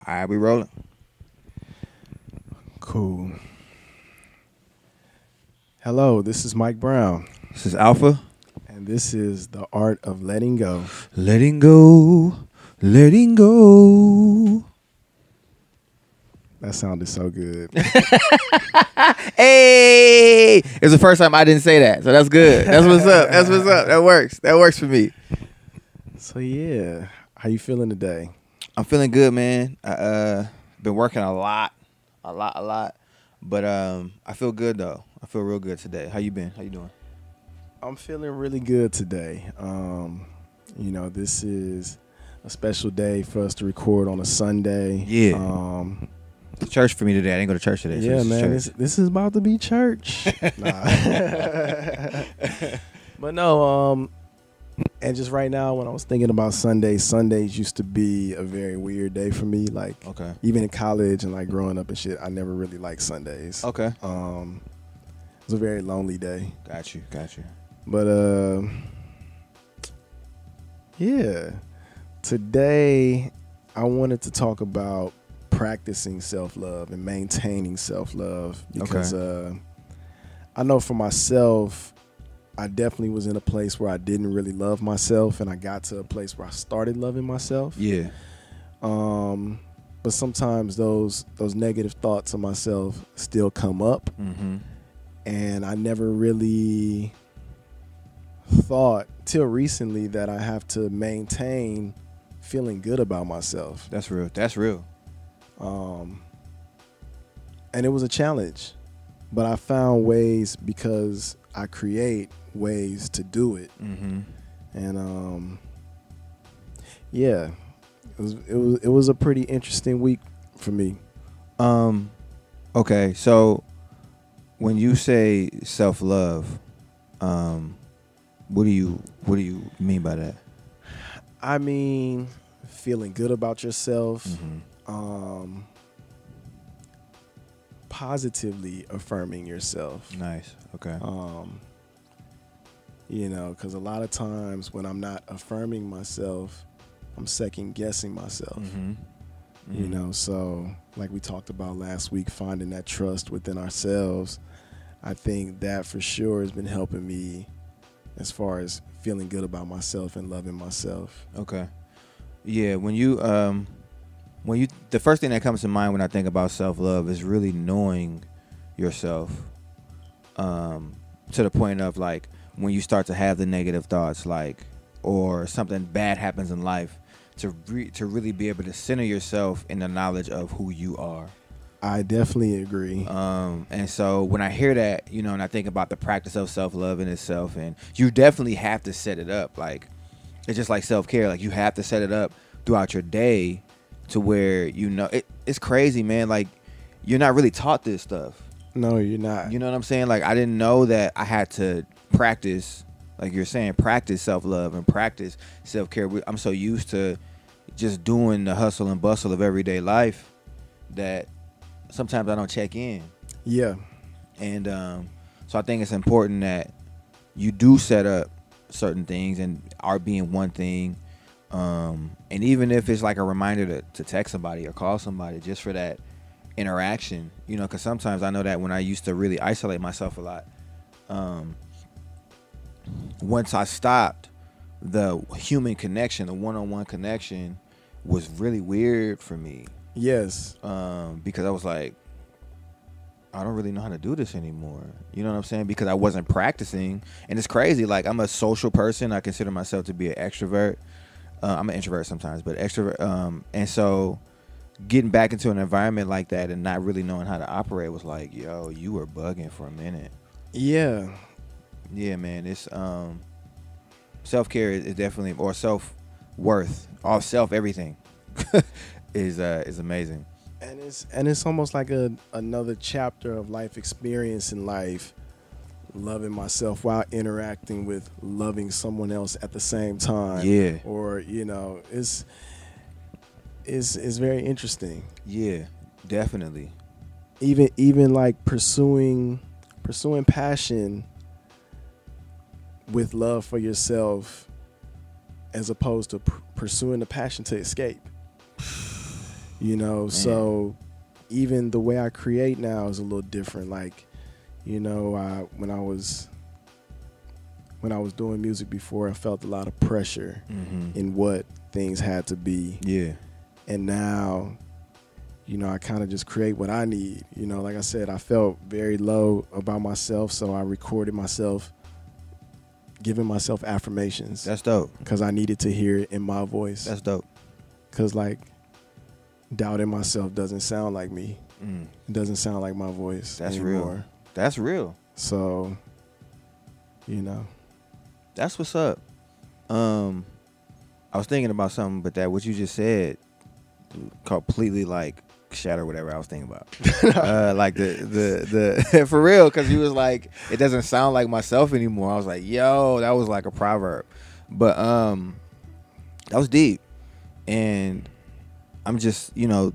All right, we rolling. Cool. Hello, this is Mike Brown, This is Alpha. and this is The Art of Letting Go. Letting go, letting go. That sounded so good. Hey, it's the first time I didn't say that, so that's good. That's what's up. That's what's up. That works. That works for me. So yeah, how you feeling today? I'm feeling good, man. I been working a lot, but I feel good though. I feel real good today. How you been? How you doing? I'm feeling really good today. This is a special day for us to record on a Sunday. Yeah. It's church for me today. I didn't go to church today. So Yeah, this is man, church. this is about to be church. Nah. But no, and just right now when I was thinking about Sundays used to be a very weird day for me. Like Okay. even in college and like growing up and shit, I never really liked Sundays. Okay. It was a very lonely day. Got you. But yeah. Today I wanted to talk about practicing self-love and maintaining self-love because I know for myself I definitely was in a place where I didn't really love myself, and I got to a place where I started loving myself. Yeah. But sometimes those negative thoughts of myself still come up, Mm-hmm. and I never really thought till recently that I have to maintain feeling good about myself. That's real. That's real. And it was a challenge, but I found ways because I create ways to do it. Mm-hmm. And yeah, it was a pretty interesting week for me. Okay, so when you say self-love, what do you mean by that? I mean, feeling good about yourself, Mm-hmm. positively affirming yourself. Nice. Okay. Because a lot of times when I'm not affirming myself, I'm second guessing myself. Mm-hmm. So like we talked about last week, finding that trust within ourselves, I think that for sure has been helping me as far as feeling good about myself and loving myself. Okay. Yeah, when you the first thing that comes to mind when I think about self-love is really knowing yourself, to the point of like when you start to have the negative thoughts, like, or something bad happens in life, to really be able to center yourself in the knowledge of who you are. I definitely agree. And so when I hear that, and I think about the practice of self-love in itself, and you definitely have to set it up. Like, it's just like self-care. Like, you have to set it up throughout your day to where, it's crazy, man. Like, you're not really taught this stuff. No, you're not. You know what I'm saying? Like, I didn't know that I had to practice, like you're saying, practice self-love and practice self-care. I'm so used to just doing the hustle and bustle of everyday life that sometimes I don't check in. Yeah. And so I think it's important that you do set up certain things, and art being one thing. And even if it's like a reminder to text somebody or call somebody just for that interaction, because sometimes I know that when I used to really isolate myself a lot, once I stopped, the human connection, the one-on-one connection was really weird for me. Yes. Because I was like, I don't really know how to do this anymore. You know what I'm saying? Because I wasn't practicing. And it's crazy. Like, I'm a social person. I consider myself to be an extrovert. I'm an introvert sometimes, but extrovert. And so getting back into an environment like that and not really knowing how to operate was like, yo, you were bugging for a minute. Yeah. Yeah, man. It's self-care is definitely, or self-worth, all everything is amazing. And it's almost like another chapter of life experience in life, loving myself while interacting with loving someone else at the same time. Yeah. Or, it's very interesting. Yeah, definitely. Even like pursuing passion with love for yourself as opposed to pursuing the passion to escape. You know, Man. so even the way I create now is a little different. Like, you know, when I was doing music before, I felt a lot of pressure in what things had to be. Yeah. And now, you know, I kind of just create what I need. You know, like I said, I felt very low about myself, so I recorded myself giving myself affirmations. That's dope. Because I needed to hear it in my voice. That's dope. Because, like, doubting myself doesn't sound like me. It doesn't sound like my voice That's anymore. real. That's real. So, you know. That's what's up. I was thinking about something, but that what you just said completely like shatter whatever I was thinking about. Like the for real, because he was like, it doesn't sound like myself anymore. I was like, yo, that was like a proverb. But that was deep. And I'm just, you know,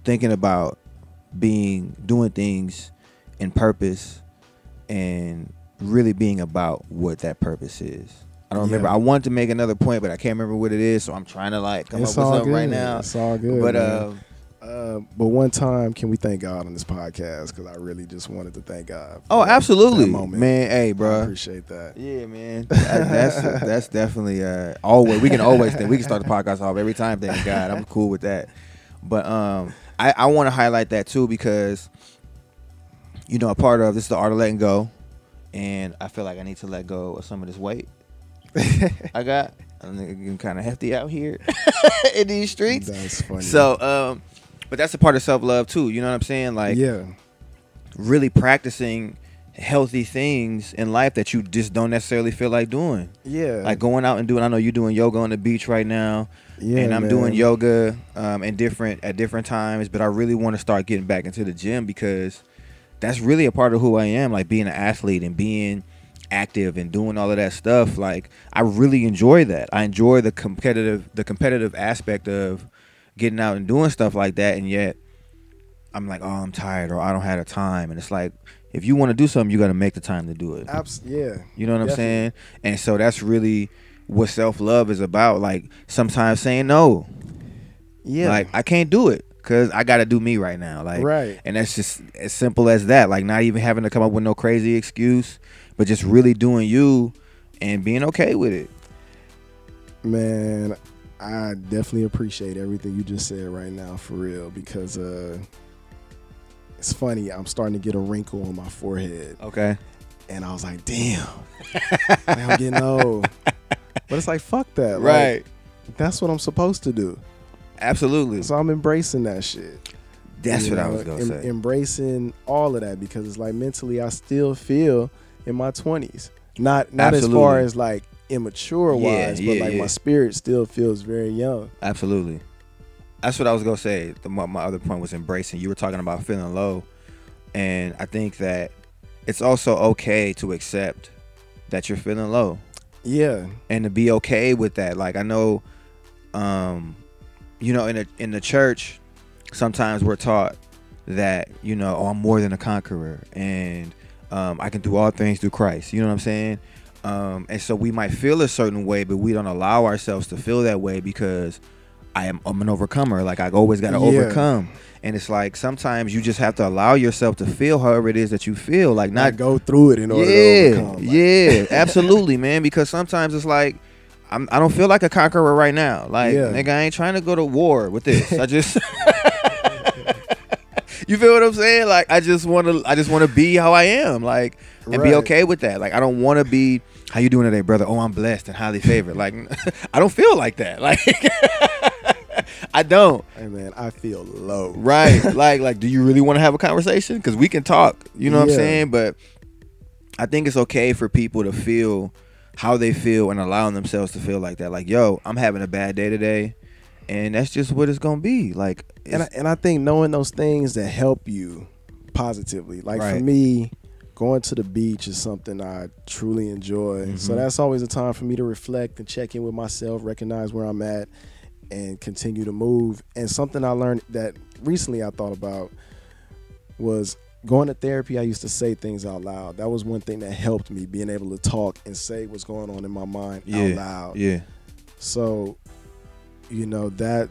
thinking about doing things in purpose and really being about what that purpose is. I don't remember. I wanted to make another point, but I can't remember what it is, so I'm trying to like come up with something right now. It's all good. But one time, can we thank God on this podcast? Because I really just wanted to thank God. Oh, absolutely, that moment. Man. Hey, bro, I appreciate that. Yeah, man. That's definitely always. We can always think. We can start the podcast off every time thanking God. I'm cool with that. But I want to highlight that too because, you know, a part of this is the art of letting go, and I feel like I need to let go of some of this weight. I'm getting kind of hefty out here in these streets. That's funny. So, but that's a part of self-love too. You know what I'm saying? Like, yeah, really practicing healthy things in life that you just don't necessarily feel like doing. Yeah, like going out and doing. I know you're doing yoga on the beach right now. Yeah, and I'm man. doing yoga at different times. But I really want to start getting back into the gym because that's really a part of who I am. Like being an athlete and being active and doing all of that stuff. Like I really enjoy that. I enjoy the competitive aspect of getting out and doing stuff like that. And yet I'm like, oh, I'm tired or I don't have the time. And it's like, if you want to do something, you got to make the time to do it. Yeah. You know what I'm saying? And so that's really what self-love is about. Like sometimes saying no. Yeah. Like I can't do it because I got to do me right now. Like, right. And that's just as simple as that. Like not even having to come up with no crazy excuse, but just really doing you and being okay with it. Man, I definitely appreciate everything you just said right now, for real, because it's funny. I'm starting to get a wrinkle on my forehead. Okay. And I was like, damn, I'm getting old. But it's like, fuck that. Right. Like, that's what I'm supposed to do. Absolutely. So I'm embracing that shit. That's what I was going to say. Embracing all of that because it's like mentally I still feel in my 20s. Not Absolutely. as far as like immature wise, but like my spirit still feels very young. Absolutely. That's what I was going to say. My other point was embracing. You were talking about feeling low. And I think that it's also okay to accept that you're feeling low. Yeah. And to be okay with that. Like I know, you know, in the church, sometimes we're taught that, you know, oh, I'm more than a conqueror and I can do all things through Christ. You know what I'm saying? And so we might feel a certain way, but we don't allow ourselves to feel that way because I'm an overcomer. Like I always got to overcome. And it's like sometimes you just have to allow yourself to feel however it is that you feel. Like not go through it in order to overcome. Like. Yeah, absolutely, man. Because sometimes it's like I don't feel like a conqueror right now. Like nigga, I ain't trying to go to war with this. I just you feel what I'm saying? Like I just want to be how I am. Like and be okay with that. Like I don't want to be how you doing today, brother? Oh, I'm blessed and highly favored. Like I don't feel like that. Like I don't. Hey man, I feel low. Right. like do you really want to have a conversation? Because we can talk. You know what I'm saying? But I think it's okay for people to feel how they feel and allowing themselves to feel like that. Like, yo, I'm having a bad day today. And that's just what it's going to be. Like, and I think knowing those things that help you positively. Like for me, going to the beach is something I truly enjoy. Mm-hmm. So that's always a time for me to reflect and check in with myself, recognize where I'm at, and continue to move. And something I learned that recently I thought about was going to therapy. I used to say things out loud. That was one thing that helped me, being able to talk and say what's going on in my mind out loud. Yeah. So, you know, that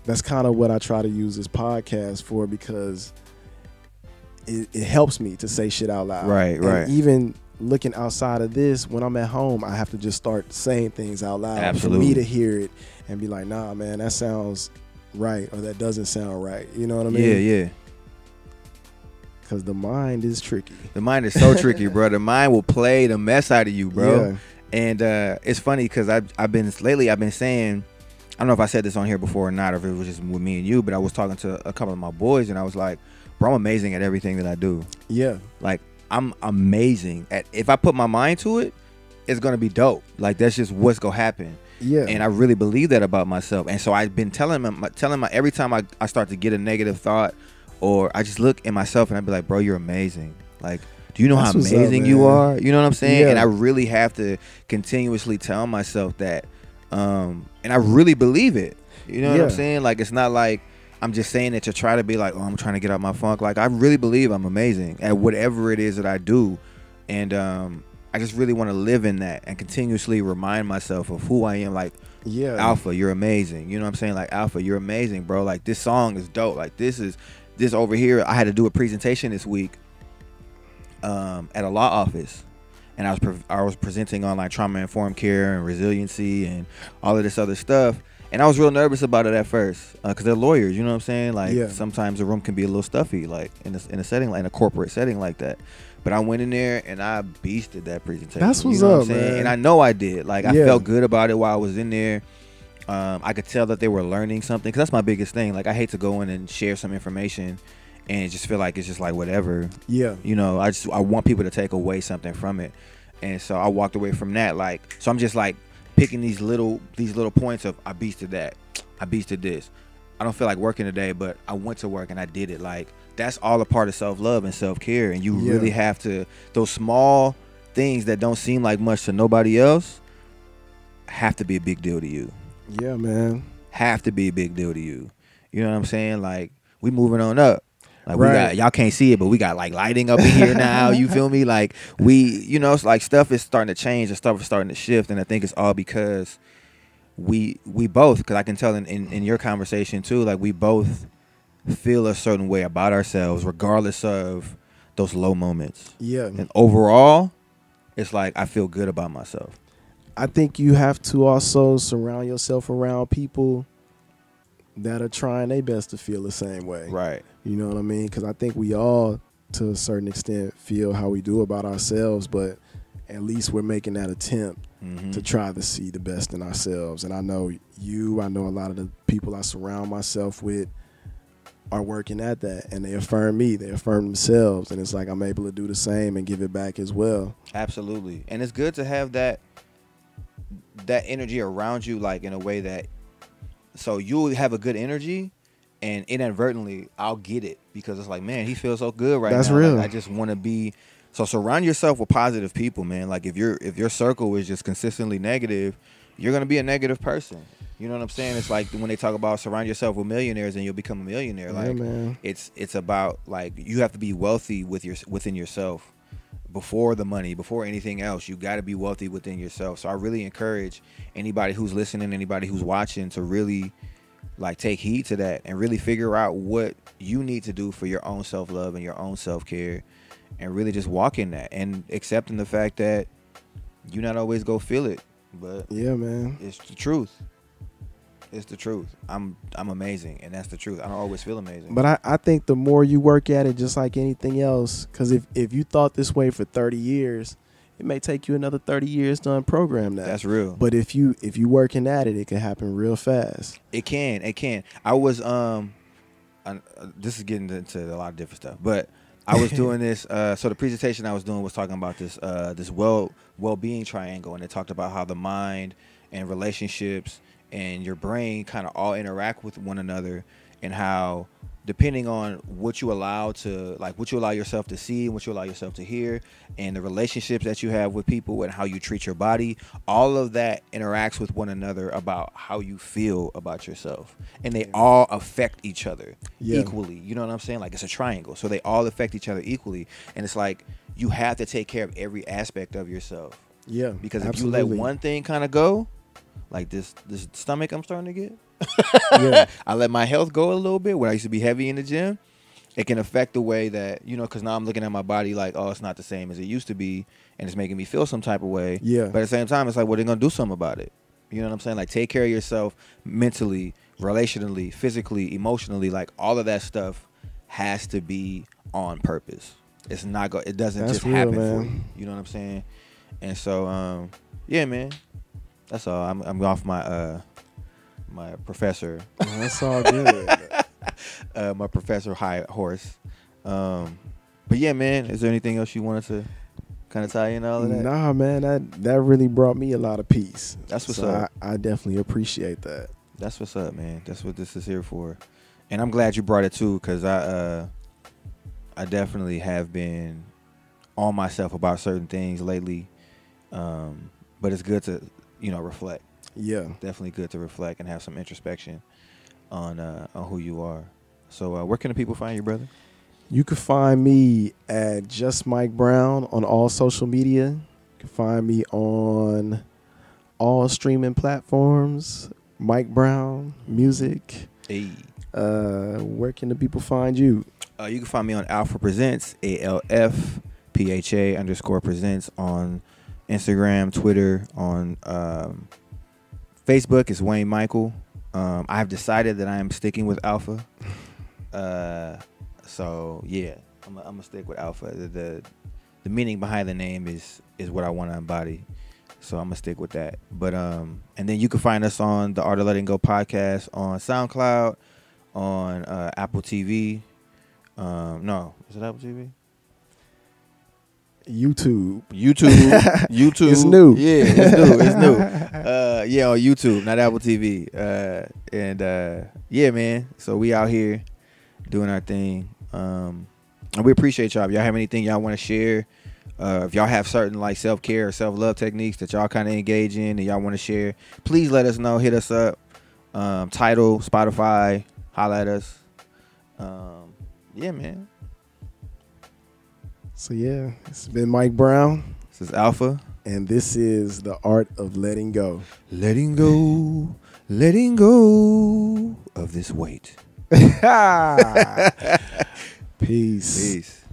that's kind of what I try to use this podcast for, because it helps me to say shit out loud. Right, right. Even looking outside of this, when I'm at home, I have to just start saying things out loud. Absolutely. For me to hear it and be like, nah, man, that sounds right, or that doesn't sound right. You know what I mean? Yeah, yeah. Because the mind is tricky. The mind is so tricky, bro. The mind will play the mess out of you, bro. Yeah. And it's funny because I've been saying, I don't know if I said this on here before or not, or if it was just with me and you, but I was talking to a couple of my boys, and I was like, bro, I'm amazing at everything that I do. Yeah. Like, I'm amazing at, if I put my mind to it, it's gonna be dope. Like, that's just what's gonna happen. Yeah. And I really believe that about myself. And so I've been telling my every time I start to get a negative thought, or I just look at myself and I be like, bro, you're amazing. Like, do you know That's how what's up, amazing man. you are? You know what I'm saying? Yeah. And I really have to continuously tell myself that. And I really believe it. You know what I'm Yeah. saying? Like, it's not like I'm just saying it to try to be like, oh, I'm trying to get out my funk. Like, I really believe I'm amazing at whatever it is that I do. And I just really want to live in that and continuously remind myself of who I am. Like, Yeah. Alpha, you're amazing. You know what I'm saying? Like, Alpha, you're amazing, bro. Like, this song is dope. Like, this over here. I had to do a presentation this week at a law office, and I was presenting on like trauma informed care and resiliency and all of this other stuff. And I was real nervous about it at first because they're lawyers. You know what I'm saying? Like, Yeah. sometimes the room can be a little stuffy, like in a setting, like in a corporate setting like that. But I went in there and I beasted that presentation. That's what's you know up, what I'm saying? man. And I know I did. Like, I Yeah. felt good about it while I was in there. I could tell that they were learning something, because that's my biggest thing. Like, I hate to go in and share some information and just feel like it's just like whatever. Yeah. You know, I want people to take away something from it. And so I walked away from that. Like, so I'm just like picking these little points of, I beasted that, I beasted this. I don't feel like working today, but I went to work and I did it. Like, that's all a part of self-love and self-care. And you Yeah. really have to, those small things that don't seem like much to nobody else have to be a big deal to you. Yeah, man. Have to be a big deal to you. You know what I'm saying? Like, we moving on up. Like, Right. we got, y'all can't see it, but we got like lighting up in here now. You feel me? Like, you know, it's like stuff is starting to change and stuff is starting to shift. And I think it's all because we both, because I can tell in your conversation too, like, we both feel a certain way about ourselves regardless of those low moments. Yeah. And overall, it's like, I feel good about myself. I think you have to also surround yourself around people that are trying their best to feel the same way. Right. You know what I mean? Because I think we all, to a certain extent, feel how we do about ourselves, but at least we're making that attempt to try to see the best in ourselves. And I know I know a lot of the people I surround myself with are working at that, and they affirm me, they affirm themselves, and it's like I'm able to do the same and give it back as well. Absolutely. And it's good to have that energy around you, like, in a way that, so you'll have a good energy, and inadvertently I'll get it, because it's like, man, he feels so good right now. That's real. Like, I just want to be. So surround yourself with positive people, man. Like, if your circle is just consistently negative, you're gonna be a negative person. You know what I'm saying? It's like when they talk about surround yourself with millionaires and you'll become a millionaire. Yeah, Like, man. it's about, like, you have to be wealthy within yourself. Before the money, before anything else, you got to be wealthy within yourself. So I really encourage anybody who's listening, anybody who's watching, to really, like, take heed to that and really figure out what you need to do for your own self-love and your own self-care, and really just walk in that and accepting the fact that you not always go feel it, but Yeah, man. it's the truth. It's the truth. I'm amazing, and that's the truth. I don't always feel amazing. But I think the more you work at it, just like anything else, because if you thought this way for 30 years, it may take you another 30 years to unprogram that. That's real. But if you working at it, it can happen real fast. It can. I was this is getting into a lot of different stuff, but I was doing this. So the presentation I was doing was talking about this well-being triangle, and it talked about how the mind and relationships and your brain kind of all interact with one another, and how, depending on what you allow yourself to see and what you allow yourself to hear, and the relationships that you have with people and how you treat your body, all of that interacts with one another about how you feel about yourself. And they all affect each other equally. You know what I'm saying? Like, it's a triangle. So they all affect each other equally. And it's like, you have to take care of every aspect of yourself. Yeah. Because if absolutely. you let one thing kind of go, like this stomach I'm starting to get, Yeah. I let my health go a little bit when I used to be heavy in the gym. It can affect the way that, because now I'm looking at my body like, oh, it's not the same as it used to be, and it's making me feel some type of way. Yeah. But at the same time, it's like, well, they're going to do something about it. You know what I'm saying? Like, take care of yourself mentally, relationally, physically, emotionally. Like, all of that stuff has to be on purpose. It's not it doesn't That's just real, happen man. for you. You know what I'm saying? And so, yeah, man. That's all. I'm off my my professor. That's all good. My professor high horse. But yeah, man. Is there anything else you wanted to kind of tie in all of that? Nah, man. That really brought me a lot of peace. That's what's so up. I definitely appreciate that. That's what's up, man. That's what this is here for. And I'm glad you brought it too, because I definitely have been on myself about certain things lately. But it's good to, reflect. Yeah. Definitely good to reflect and have some introspection on who you are. So where can the people find you, brother? You can find me at Just Mike Brown on all social media. You can find me on all streaming platforms. Mike Brown Music. Hey. Where can the people find you? You can find me on Alpha Presents, ALFPHA_presents on Instagram, Twitter, on Facebook. It's Wayne Michael. I've decided that I am sticking with Alpha. So yeah, I'm gonna stick with Alpha. The meaning behind the name is what I want to embody. So I'm gonna stick with that. But and then you can find us on the Art of Letting Go podcast on SoundCloud, on Apple TV. No, is it Apple TV? YouTube. It's new. Yeah, it's new. Yeah, on YouTube, not Apple TV. Yeah, man. So we out here doing our thing. And we appreciate y'all. If y'all have anything y'all want to share, if y'all have certain like self-care or self-love techniques that y'all kind of engage in and y'all want to share, please let us know. Hit us up. Tidal, Spotify, holla at us. Yeah, man. So yeah, it's been Mike Brown. This is Alpha. And this is the Art of Letting Go. Letting go of this weight. Peace. Peace.